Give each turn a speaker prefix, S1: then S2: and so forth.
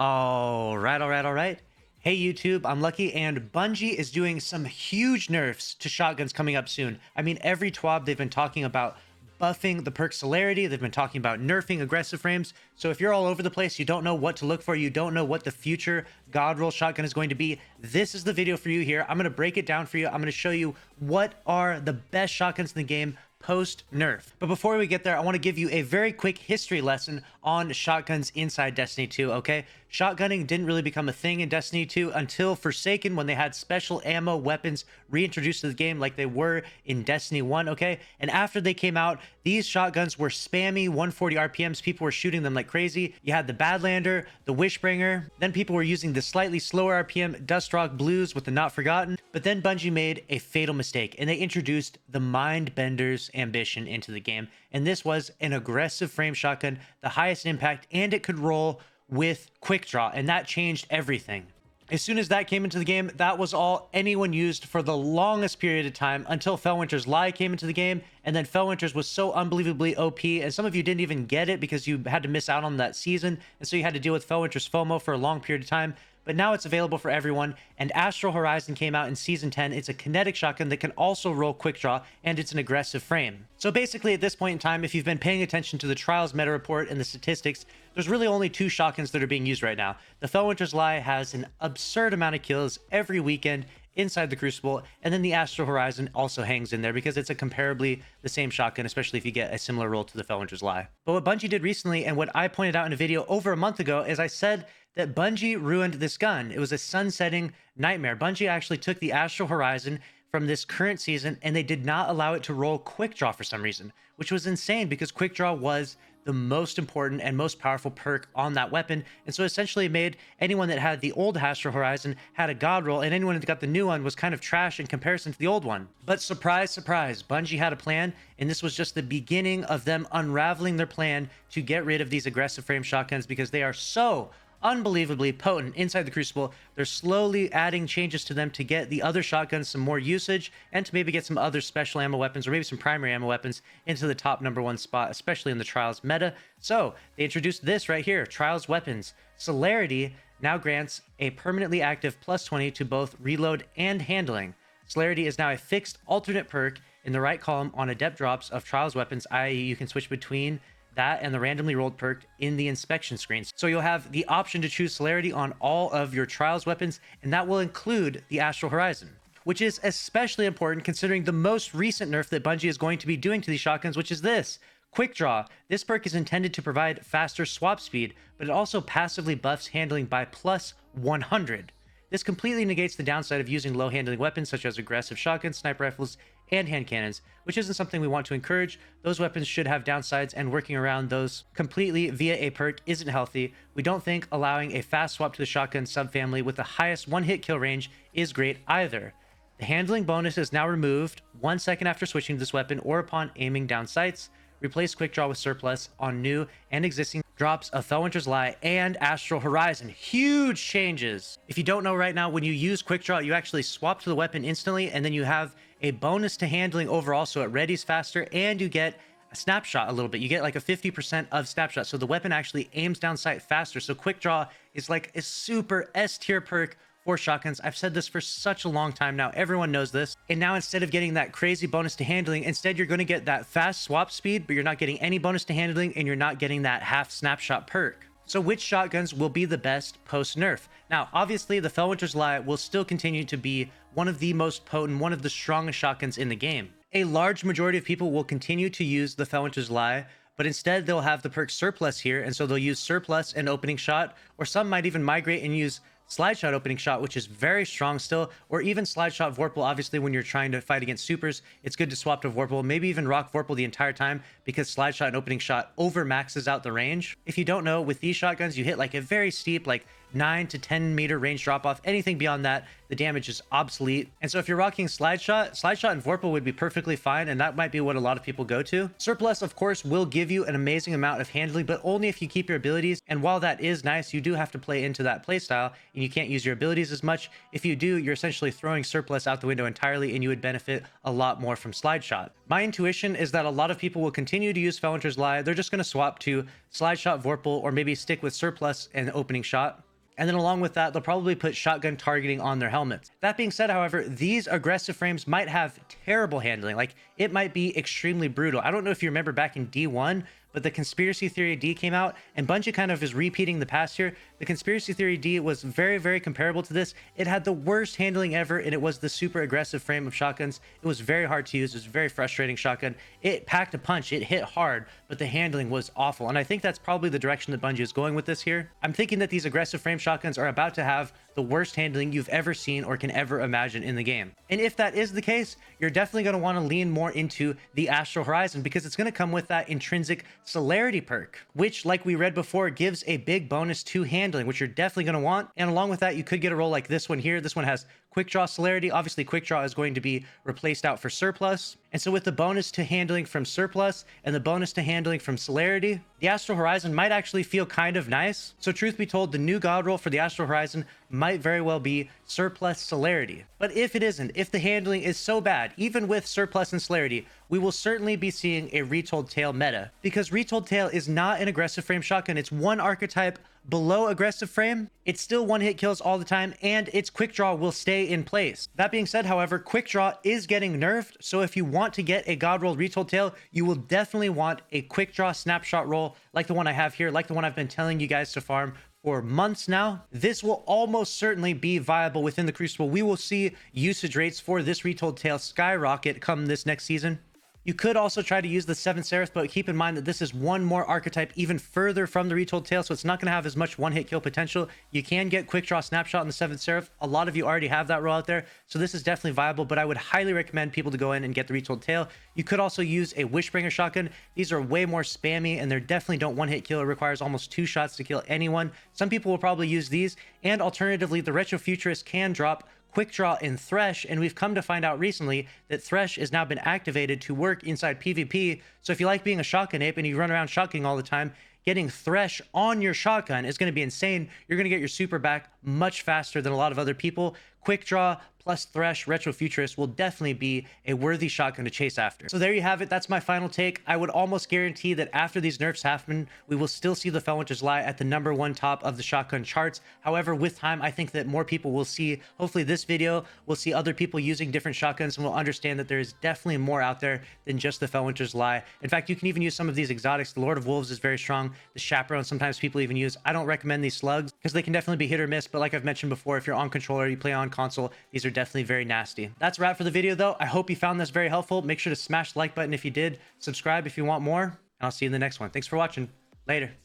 S1: All right. Hey YouTube, I'm Lucky, and Bungie is doing some huge nerfs to shotguns coming up soon. I mean, every TWAB they've been talking about buffing the perk celerity, they've been talking about nerfing aggressive frames. So if you're all over the place, you don't know what to look for, you don't know what the future god roll shotgun is going to be, this is the video for you here. I'm going to break it down for you. I'm going to show you what are the best shotguns in the game post nerf. But before we get there, I want to give you a very quick history lesson on shotguns inside Destiny 2, okay? Shotgunning didn't really become a thing in Destiny 2 until Forsaken, when they had special ammo weapons reintroduced to the game like they were in Destiny 1, okay? And after they came out, these shotguns were spammy 140 RPMs. People were shooting them like crazy. You had the Badlander, the Wishbringer, then people were using the slightly slower RPM Dustrock Blues with the Not Forgotten. But then Bungie made a fatal mistake, and they introduced the Mindbender's Ambition into the game. And this was an aggressive frame shotgun, the highest impact, and it could roll with quick draw, and that changed everything. As soon as that came into the game, that was all anyone used for the longest period of time until Felwinter's Lie came into the game. And then Felwinter's was so unbelievably OP, and some of you didn't even get it because you had to miss out on that season, and so you had to deal with Felwinter's FOMO for a long period of time. But now it's available for everyone, and Astral Horizon came out in Season 10. It's a kinetic shotgun that can also roll quick draw, and it's an aggressive frame. So basically at this point in time, if you've been paying attention to the Trials meta report and the statistics, there's really only two shotguns that are being used right now. The Felwinter's Lie has an absurd amount of kills every weekend inside the Crucible, and then the Astral Horizon also hangs in there because it's a comparably the same shotgun, especially if you get a similar roll to the Felwinter's Lie. But what Bungie did recently, and what I pointed out in a video over a month ago, is I said that Bungie ruined this gun. It was a sunsetting nightmare. Bungie actually took the Astral Horizon from this current season, and they did not allow it to roll quick draw for some reason, which was insane because quick draw was the most important and most powerful perk on that weapon. And so essentially it made anyone that had the old Astral Horizon had a god roll, and anyone that got the new one was kind of trash in comparison to the old one. But surprise, surprise, Bungie had a plan, and this was just the beginning of them unraveling their plan to get rid of these aggressive frame shotguns because they are so unbelievably potent inside the Crucible. They're slowly adding changes to them to get the other shotguns some more usage, and to maybe get some other special ammo weapons or maybe some primary ammo weapons into the top #1 spot, especially in the Trials meta. So they introduced this right here, Trials weapons. Celerity now grants a permanently active +20 to both reload and handling. Celerity is now a fixed alternate perk in the right column on adept drops of Trials weapons, i.e. you can switch between that and the randomly rolled perk in the inspection screens. So you'll have the option to choose celerity on all of your Trials weapons, and that will include the Astral Horizon, which is especially important considering the most recent nerf that Bungie is going to be doing to these shotguns, which is this quick draw. This perk is intended to provide faster swap speed, but it also passively buffs handling by +100. This completely negates the downside of using low handling weapons such as aggressive shotguns, sniper rifles, and hand cannons, which isn't something we want to encourage. Those weapons should have downsides, and working around those completely via a perk isn't healthy. We don't think allowing a fast swap to the shotgun subfamily with the highest one-hit kill range is great either. The handling bonus is now removed 1 second after switching to this weapon or upon aiming down sights. Replace quick draw with surplus on new and existing drops of Felwinter's Lie and Astral Horizon. Huge changes. If you don't know right now, when you use quick draw, you actually swap to the weapon instantly, and then you have a bonus to handling overall, so it readies faster, and you get a snapshot a little bit. You get like a 50% of snapshot, so the weapon actually aims down sight faster. So quick draw is like a super S tier perk for shotguns. I've said this for such a long time now. Everyone knows this. And now instead of getting that crazy bonus to handling, instead you're going to get that fast swap speed, but you're not getting any bonus to handling, and you're not getting that half snapshot perk. So which shotguns will be the best post-nerf? Now, obviously, the Felwinter's Lie will still continue to be one of the most potent, one of the strongest shotguns in the game. A large majority of people will continue to use the Felwinter's Lie, but instead they'll have the perk Surplus here, and so they'll use Surplus and Opening Shot, or some might even migrate and use Slide Shot Opening Shot, which is very strong still, or even Slide Shot Vorpal. Obviously, when you're trying to fight against supers, it's good to swap to Vorpal, maybe even rock Vorpal the entire time, because Slide Shot and Opening Shot over maxes out the range. If you don't know, with these shotguns, you hit like a very steep, like 9 to 10 meter range drop off. Anything beyond that, the damage is obsolete. And so if you're rocking Slide Shot and Vorpal would be perfectly fine, and that might be what a lot of people go to. Surplus, of course, will give you an amazing amount of handling, but only if you keep your abilities. And while that is nice, you do have to play into that playstyle, and you can't use your abilities as much. If you do, you're essentially throwing Surplus out the window entirely, and you would benefit a lot more from Slide Shot. My intuition is that a lot of people will continue to use Felwinter's Lie. They're just going to swap to Slide Shot Vorpal, or maybe stick with Surplus and Opening Shot. And then along with that, they'll probably put shotgun targeting on their helmets. That being said, however, these aggressive frames might have terrible handling. Like, it might be extremely brutal. I don't know if you remember back in D1, but the Conspiracy Theory D came out, and Bungie kind of is repeating the past here. The Conspiracy Theory D was very, very comparable to this. It had the worst handling ever, and it was the super aggressive frame of shotguns. It was very hard to use. It was a very frustrating shotgun. It packed a punch. It hit hard, but the handling was awful. And I think that's probably the direction that Bungie is going with this here. I'm thinking that these aggressive frame shotguns are about to have the worst handling you've ever seen or can ever imagine in the game. And if that is the case, you're definitely going to want to lean more into the Astral Horizon, because it's going to come with that intrinsic celerity perk, which, like we read before, gives a big bonus to handling, which you're definitely going to want. And along with that, you could get a roll like this one here. This one has quick draw celerity. Obviously, quick draw is going to be replaced out for surplus. And so with the bonus to handling from surplus and the bonus to handling from celerity, the Astral Horizon might actually feel kind of nice. So truth be told, the new god roll for the Astral Horizon might very well be surplus celerity. But if it isn't, if the handling is so bad, even with surplus and celerity, we will certainly be seeing a Retold Tale meta, because Retold Tale is not an aggressive frame shotgun. It's one archetype below aggressive frame. It's still one hit kills all the time, and its quick draw will stay in place. That being said, however, quick draw is getting nerfed, so if you want to get a god roll Retold Tale, you will definitely want a quick draw snapshot roll like the one I have here, like the one I've been telling you guys to farm for months now. This will almost certainly be viable within the Crucible. We will see usage rates for this Retold Tale skyrocket come this next season. You could also try to use the 7th Seraph, but keep in mind that this is one more archetype even further from the Retold Tale, so it's not going to have as much one-hit kill potential. You can get Quick Draw Snapshot in the 7th Seraph. A lot of you already have that roll out there, so this is definitely viable, but I would highly recommend people to go in and get the Retold Tale. You could also use a Wishbringer Shotgun. These are way more spammy, and they definitely don't one-hit kill. It requires almost 2 shots to kill anyone. Some people will probably use these, and alternatively, the Retro Futurist can drop Quick Draw in Thresh, and we've come to find out recently that Thresh has now been activated to work inside PvP. So if you like being a shotgun ape and you run around shotgunning all the time, getting Thresh on your shotgun is going to be insane. You're going to get your super back much faster than a lot of other people. Quick Draw plus Thresh Retro Futurist will definitely be a worthy shotgun to chase after. So there you have it. That's my final take. I would almost guarantee that after these nerfs happen, we will still see the Felwinter's Lie at the #1 top of the shotgun charts. However, with time, I think that more people will see, hopefully this video, will see other people using different shotguns, and will understand that there is definitely more out there than just the Felwinter's Lie. In fact, you can even use some of these exotics. The Lord of Wolves is very strong. The Chaperone, sometimes people even use. I don't recommend these slugs because they can definitely be hit or miss, but like I've mentioned before, if you're on controller, you play on console, these are definitely very nasty. That's a wrap for the video though. I hope you found this very helpful. Make sure to smash the like button if you did, subscribe if you want more, and I'll see you in the next one. Thanks for watching. Later.